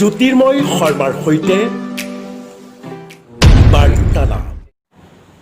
জ্যোতিৰ্ময় শৰ্মাৰ সৈতে বাৰ্তালাপ।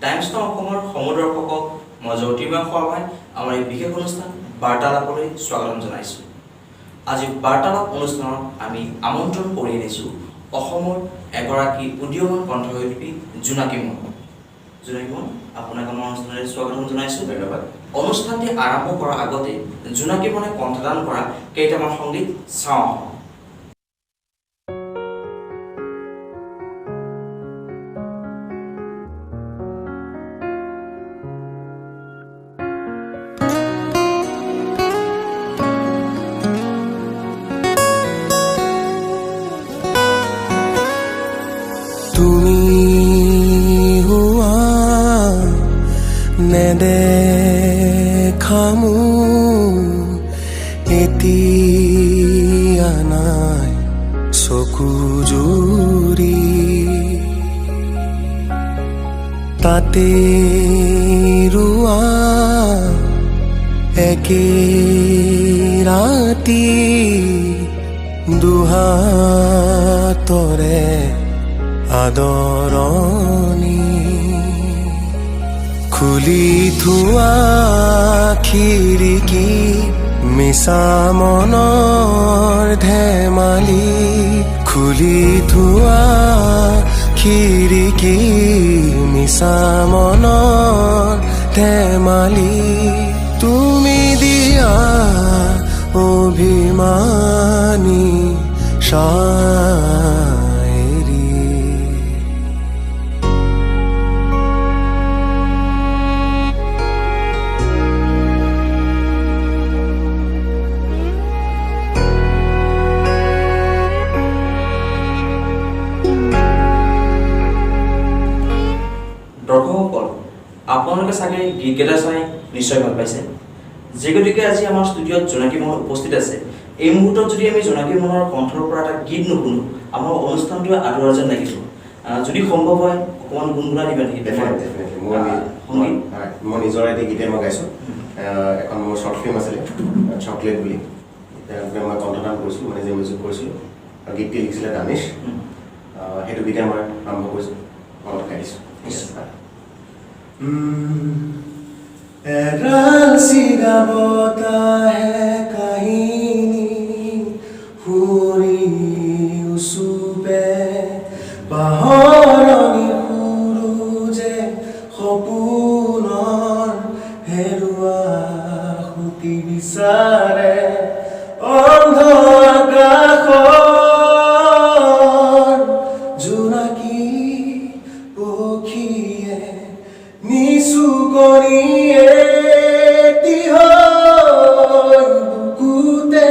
টাইমছ নাও অসমৰ সমদৰ্শকক মই জ্যোতিৰ্ময় শৰ্মাই আমাৰ এই বিশেষ অনুষ্ঠান বাৰ্তালাপলৈ স্বাগতম জনাইছোঁ। আজি বাৰ্তালাপ অনুষ্ঠানত আমি আমন্ত্ৰণ কৰি আনিছোঁ অসমৰ এগৰাকী উদীয়মান কণ্ঠশিল্পী জোনাকী মহন। জোনাকী মহন, আপোনাক আমাৰ অনুষ্ঠানলৈ স্বাগতম জনাইছোঁ। ধন্যবাদ। অনুষ্ঠানটি আৰম্ভ কৰাৰ আগতে জোনাকী মহনে কণ্ঠদান কৰা কেইটামান সংগীত চাওঁ। তুমি হোৱা নেদেখা মোৰ এতিয়া নাই চকু জুৰি, তাতে ৰোৱা একে ৰাতি দুহাতৰে আদৰণি, খুলি থোৱা খিৰিকী মিছা মনৰ ধেমালি, খুলি থোৱা খিৰিকী মিছা মনৰ ধেমালি, তুমি দিয়া অভিমানী দৰ্শকসকল, আপোনালোকে চাগে গীতকেইটা চাই নিশ্চয় ভাল পাইছে। যে গতিকে আজি আমাৰ ষ্টুডিঅ'ত জোনাকী মহন উপস্থিত আছে। এই মুহূৰ্তত যদি আমি জোনাকী মহনৰ কণ্ঠৰ পৰা এটা গীত নুশুনো, আমাৰ অনুষ্ঠানটোৱে আদৰা যেন লাগিব। যদি সম্ভৱ হয় অকণমান গুণগুণা দিবা নেকি? মই নিজৰ এটি গীতে মই গাইছোঁ। এখন মোৰ শ্বৰ্ট ফিল্ম আছিলে চকলেট বুলি, মই কণ্ঠদান কৰিছিলোঁ, মানে যে মিউজিক কৰিছিলোঁ, আৰু গীতটি লিখিছিলে দানিছ। সেইটো গীতে মই আৰম্ভ কৰিছোঁ, কণ্ঠ গাই দিছোঁ। एराल सीधा बोता है कहीं हुरी उसुबे बाहरनी खुरुजे सपোনৰ হেৰুৱা খুটি বিচাৰে অন্ধ আকাশৰ জোনাকী পক্ষীয়ে নিচু কৰিয়ে বুকুতে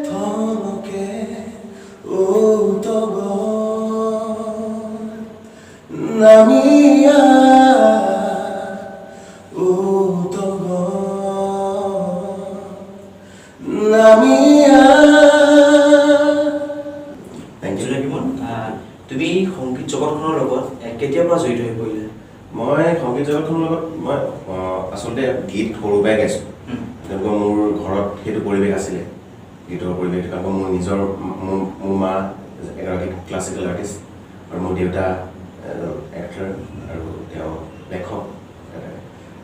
থমকে নামিয়া নামিয়া। তুমি সংগীত জগতখনৰ লগত কেতিয়াৰ পৰা জড়িত হৈ পৰিলা? মই সংগীত জগতখনৰ লগত মই আচলতে গীত সৰুৰ পৰাই গাইছোঁ। তেনেকুৱা মোৰ ঘৰত সেইটো পৰিৱেশ আছিলে, গীতৰ পৰিৱেশ। কাৰণ মোৰ নিজৰ মোৰ মা এগৰাকী ক্লাছিকেল আৰ্টিষ্ট, আৰু মোৰ দেউতা এক্টৰ আৰু তেওঁ লেখক।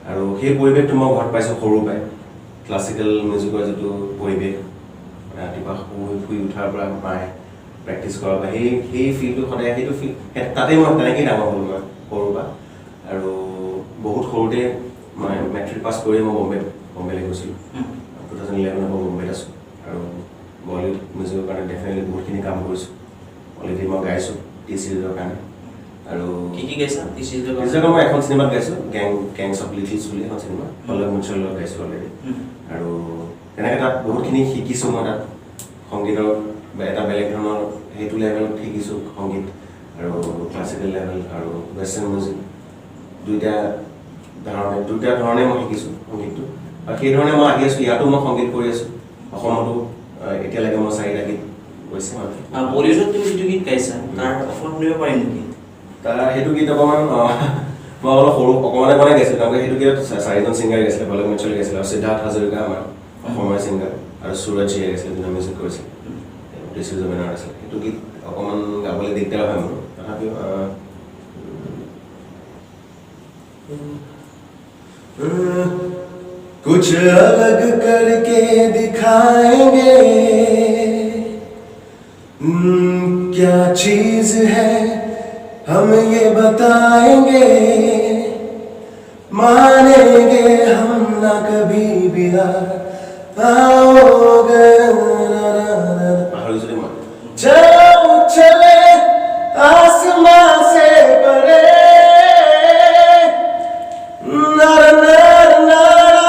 আৰু সেই পৰিৱেশটো মই ঘৰত পাইছোঁ সৰুৰ পৰাই। ক্লাছিকেল মিউজিকৰ যিটো পৰিৱেশ, ৰাতিপুৱা শুই উঠাৰ পৰা মায়ে প্ৰেক্টিছ কৰাৰ পৰা সেই ফিল্ডটো সদায় সেইটো তাতেই মই তেনেকেই ডাঙৰ হ'লোঁ মই সৰুৰ পৰা। আৰু বহুত সৰুতে মই মেট্ৰিক পাছ কৰি মই বম্বেলৈ গৈছিলোঁ। 2011 মই বম্বেত আছোঁ, আৰু বলীউড মিউজিকৰ কাৰণে ডেফিনেটলি বহুতখিনি কাম কৰিছোঁ। অলৰেডি মই গাইছোঁ টি চিৰিজৰ কাৰণে। আৰু কি কি গাইছা টি চিৰিজৰ? মই এখন চিনেমাত গাইছোঁ, গেংছ অফ লিটিলছ বুলি এখন চিনেমা, পল্লৱ মুঞ্চলৰ লগত গাইছোঁ অলৰেডি। আৰু তেনেকৈ তাত বহুতখিনি শিকিছোঁ মই তাত সংগীতৰ এটা বেলেগ ধৰণৰ সেইটো লেভেলত শিকিছোঁ সংগীত, আৰু ক্লাছিকেল লেভেল আৰু ৱেষ্টাৰ্ণ মিউজিক দুইটা ধৰণে মই শিকিছোঁ সংগীতটো। আৰু সেই ধৰণে মই আহি আছোঁ, ইয়াতো মই সংগীত কৰি আছোঁ। অসমতো এতিয়ালৈকে মই 4টা গীত গৈছে। বলীউডত তুমি যিটো গীত গাইছা তাৰ অসমত শুনিব পাৰিম নেকি? তাৰ সেইটো গীত অকণমান মই অলপ সৰু অকণমানে বনাই গাইছিলোঁ, কাৰণ সেইটো গীত 4জন ছিংগাৰ গাইছিলে, পল্লৱ মুঞ্চল গাইছিলে, আৰু সিদ্ধাৰ্থ হাজৰিকা আমাৰ অসমৰ ছিংগাৰ, আৰু সুৰজ জিয়ে গাইছিলে, যোনে মিউজিক কৰিছিলে। ডিষ্ট্ৰিক্ট বেনাৰ আছিল সেইটো গীত অকণমান গাবলৈ দিগদাৰ হয় মোৰ তথাপিও कुछ अलग करके दिखाएंगे क्या चीज है हम ये बताएंगे मानेंगे हम ना कभी भी आओगे পাহৰিছোঁ মই जाओ चले आसमां से परे नारा नारा नारा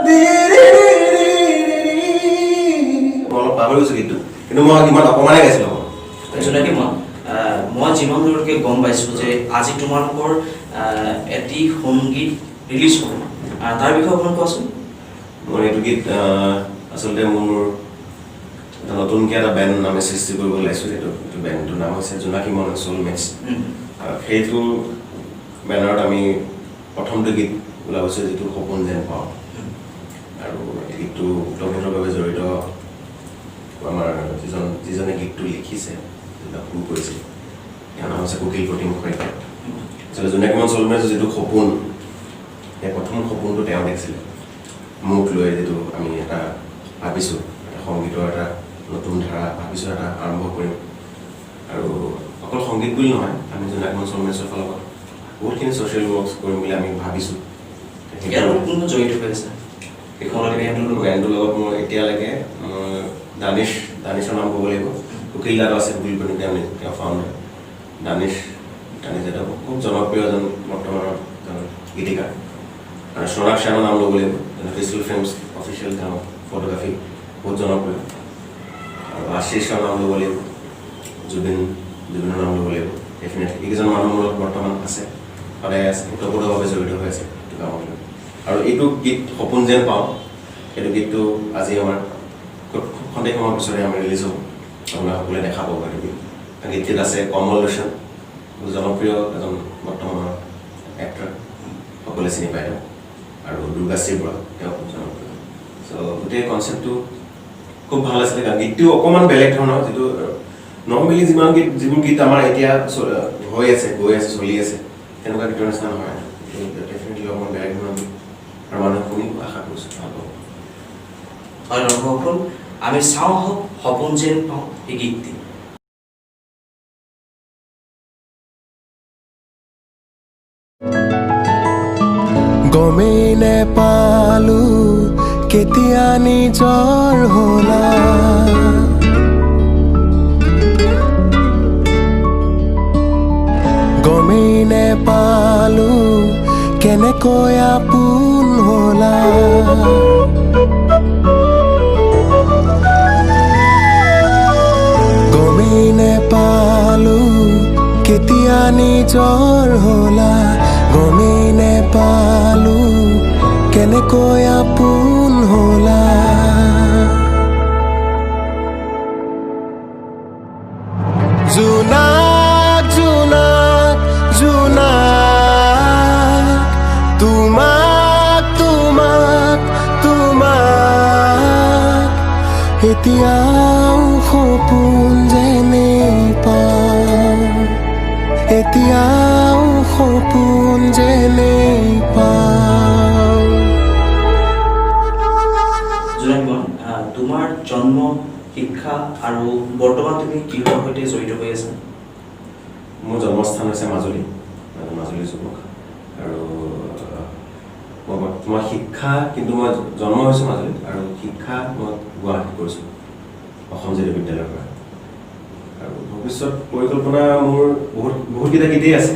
धीरे মই অলপ পাহৰি গৈছোঁ গীতটো কিন্তু মই ইমান অকণমানে গাইছিলোঁ জোনাকী মই যিমান দূৰলৈকে গম পাইছোঁ যে আজি তোমালোকৰ এটি সংগীত ৰিলিজ হ'ব তাৰ বিষয়ে অকণমান কোৱাচোন মোৰ এইটো গীত আচলতে মোৰ এটা নতুনকৈ এটা বেণ্ড আমি সৃষ্টি কৰিব ওলাইছোঁ এইটো বেণ্ডটোৰ নাম হৈছে জোনাকী মন চ'লমেটছ সেইটো বেনাৰত আমি প্ৰথমটো গীত ওলাইছোঁ যিটো সপোন যেন পাওঁ আৰু এই গীতটো ওতঃপ্ৰোতভাৱে জড়িত আমাৰ যিজনে গীতটো লিখিছে সুৰ কৰিছে ইয়াৰ নাম হৈছে কুকিল প্ৰতিম শইকীয়া আচলতে জোনাকী মন চ'লমেটছ যিটো সপোন সেই প্ৰথম সপোনটো তেওঁ দেখিছিলে মোক লৈ যিটো আমি এটা ভাবিছোঁ এটা সংগীতৰ এটা নতুন ধাৰা ভাবিছোঁ এটা আৰম্ভ কৰিম আৰু অকল সংগীত বুলি নহয় আমি জোনাকী মন চ'লমেটছৰ ফালৰ পৰা বহুতখিনি ছ'চিয়েল ৱৰ্কছ কৰিম বুলি আমি ভাবিছোঁ ইয়াৰ লগত কোনো জড়িত হৈ আছে বেণ্ডটোৰ লগত মোৰ এতিয়ালৈকে দানিছৰ নাম ক'ব লাগিব কুকিল দাদা আছে কুকিল প্ৰতিম তেওঁ ফাউণ্ডাৰ দানিছ এটা খুব জনপ্ৰিয় এজন বৰ্তমানৰ গীতিকাৰ আৰু সোণাক শ্যামৰ নাম ল'ব লাগিব ক্ৰিষ্টেল ফিল্মছ অফিচিয়েল তেওঁ ফটোগ্ৰাফী বহুত জনপ্ৰিয় আৰু আশীষৰ নাম ল'ব লাগিব জুবিনৰ নাম ল'ব লাগিব ডেফিনেটলি এইকেইজন মানুহ মোৰ বৰ্তমান আছে সদায় আছে ওতঃপ্ৰোতভাৱে জড়িত হৈ আছে এইটো কামত আৰু এইটো গীত সপোন যেন পাওঁ সেইটো গীতটো আজি আমাৰ খুব সন্দেহ সময়ৰ পিছতে আমি ৰিলিজ হ'ব আপোনালোকে সকলোৱে দেখা পাব এইটো গীত গীতটিত আছে কমল লোচন জনপ্ৰিয় এজন বৰ্তমানৰ এক্টৰ সকলোৱে চিনি পায় তেওঁ আৰু দুৰ্গাশ্ৰী বৰা তেওঁ খুব জনপ্ৰিয় চ' গোটেই কনচেপ্টটো খুব ভাল আছিলে কাৰণ গীতটো অকণমান বেলেগ ধৰণৰ যিটো নৰ্মেলি যিবোৰ গীত আমাৰ এতিয়া হৈ আছে গৈ আছে চলি আছে তেনেকুৱা গীতৰ নিচিনা নহয় ডেফিনেটলি অকণমান বেলেগ ধৰণৰ গীত আৰু মানুহে শুনি আশা কৰিছোঁ ভাল পাব হয় দৰ্শকসকল আমি চাওঁ হওক সপোন যেন পাওঁ এই গীতটি গমেই নেপালো কেতিয়া নিজৰ হলা গমেই নেপালো কেনেকৈ আপোন হলা গমেই নেপালো কেতিয়া নিজৰ হলা গমেই নেপালো কেনেকৈ আপোন হলা জোনাক জোনাক জোনাক তোমাক তোমাক তোমাক এতিয়াও সপোন যেনে পাওঁ এতিয়াও সপোন যেনে পাওঁ তোমাৰ জন্ম শিক্ষা আৰু বৰ্তমান তুমি কিহৰ সৈতে জড়িত হৈ আছা মোৰ জন্মস্থান হৈছে মাজুলী যুৱক আৰু মই শিক্ষা কিন্তু মই জন্ম হৈছোঁ মাজুলীত আৰু শিক্ষা মই গুৱাহাটীত কৰিছোঁ অসম জাতীয় বিদ্যালয়ৰ পৰা আৰু ভৱিষ্যত পৰিকল্পনা মোৰ বহুতকেইটা গীতেই আছে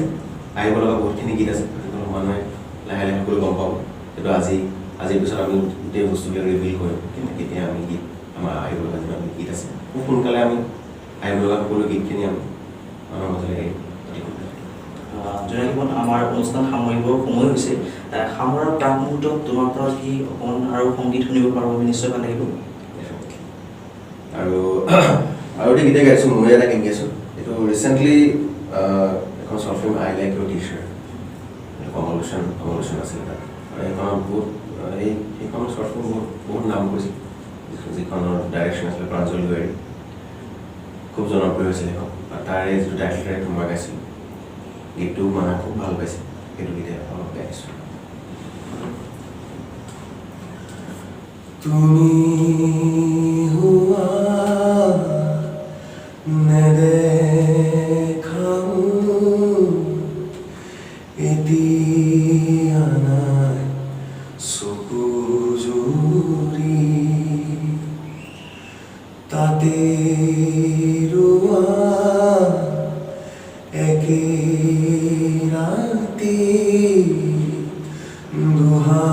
আহিব লগা বহুতখিনি গীত আছে মানুহে লাহে লাহে সকলো গম পাব কিন্তু আজিৰ পিছত আমি গোটেই বস্তুবিলাক ৰিভিল কৰিম কেতিয়া আমি গীত আমাৰ আহিব লগা যিমান গীত আছে খুব সোনকালে আমি আহিব লগা সকলো গীতখিনি আমি আমাৰ মাজলৈ জোনাকীমন আমাৰ অনুষ্ঠান সামৰিবৰ সময় হৈছে সামৰাৰ প্ৰাক মুহূৰ্তত তোমাৰ পৰা কি অকণমান আৰু সংগীত শুনিব পাৰোঁ আমি নিশ্চয় ভাল লাগিব আৰু এটা গীতে গাইছোঁ মই এটা গীত গাইছোঁ এইটো ৰিচেণ্টলি এখন শ্বৰ্ট ফিল্ম আই লাইক ইউৰ টি চাৰ্ট কমল লোচন আছিল তাত আৰু সেইখনত সেইখন শ্বৰ্ট ফিল্ম বহুত নাম কৰিছিল যিখনৰ ডাইৰেকশ্যন আছিলে প্ৰাঞ্জল গোৱাৰী খুব জনপ্ৰিয় হৈছিলে সেইখন আৰু তাৰে যিটো টাইটেল ট্ৰেকটো মই গাইছিলোঁ গীতটো মানে খুব ভাল পাইছে সেইটো গীতে অলপ গাইছোঁ তুমি হুৱা নেদেখাও এতিয়া নাই চকু জুৰি তাতে ৰোৱা একে ৰাতি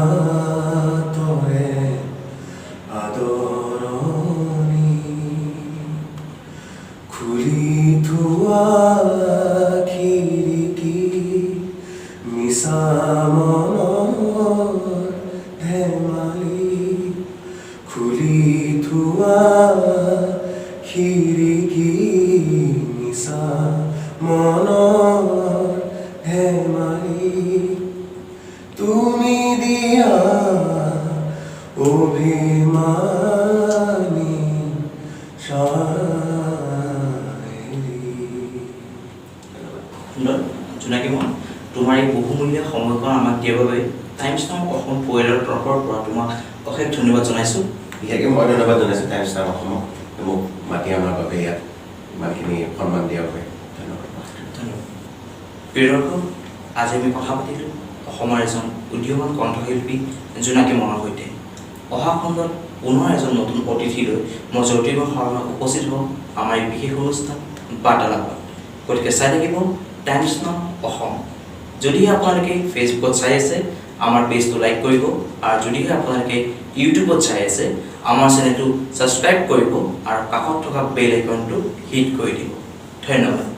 দুহাতৰে আদৰণি খুলি থোৱা খিৰিকী মিছা মনৰ ধেমালি খুলি থোৱা খিৰিকী মিছা মনৰ ধেমালি তুমি দিয়া অভিমানী সুন্দৰ জোনাকী মহন তোমাৰ এই বহুমূলীয়া সময়কণ আমাক দিয়াৰ বাবে টাইমছ নাও অসম পৰিয়ালৰ তৰফৰ পৰা তোমাক অশেষ ধন্যবাদ জনাইছোঁ বিশেষকৈ মই ধন্যবাদ জনাইছোঁ টাইমছ নাও অসমক মোক মাতি অনাৰ বাবে ইয়াত ইমানখিনি সন্মান দিয়াৰ বাবে ধন্যবাদ প্ৰিয় দৰ্শক আজি আমি কথা পাতিলোঁ অসমৰ এজন উদীয়মান কণ্ঠশিল্পী জোনাকী মহনৰ সৈতে অহা খণ্ডত পুনৰ এজন নতুন অতিথি লৈ মই জ্যোতিৰ্ময় শৰ্মা উপস্থিত হ'ম আমাৰ এই বিশেষ অনুষ্ঠান বাৰ্তালাপত গতিকে চাই থাকিব টাইমছ নাও অসম যদিহে আপোনালোকে ফেচবুকত চাই আছে আমাৰ পেজটো লাইক কৰিব আৰু যদিহে আপোনালোকে ইউটিউবত চাই আছে আমাৰ চেনেলটো ছাবস্ক্ৰাইব কৰিব আৰু কাষত থকা বেল আইকনটো হিট কৰি দিব ধন্যবাদ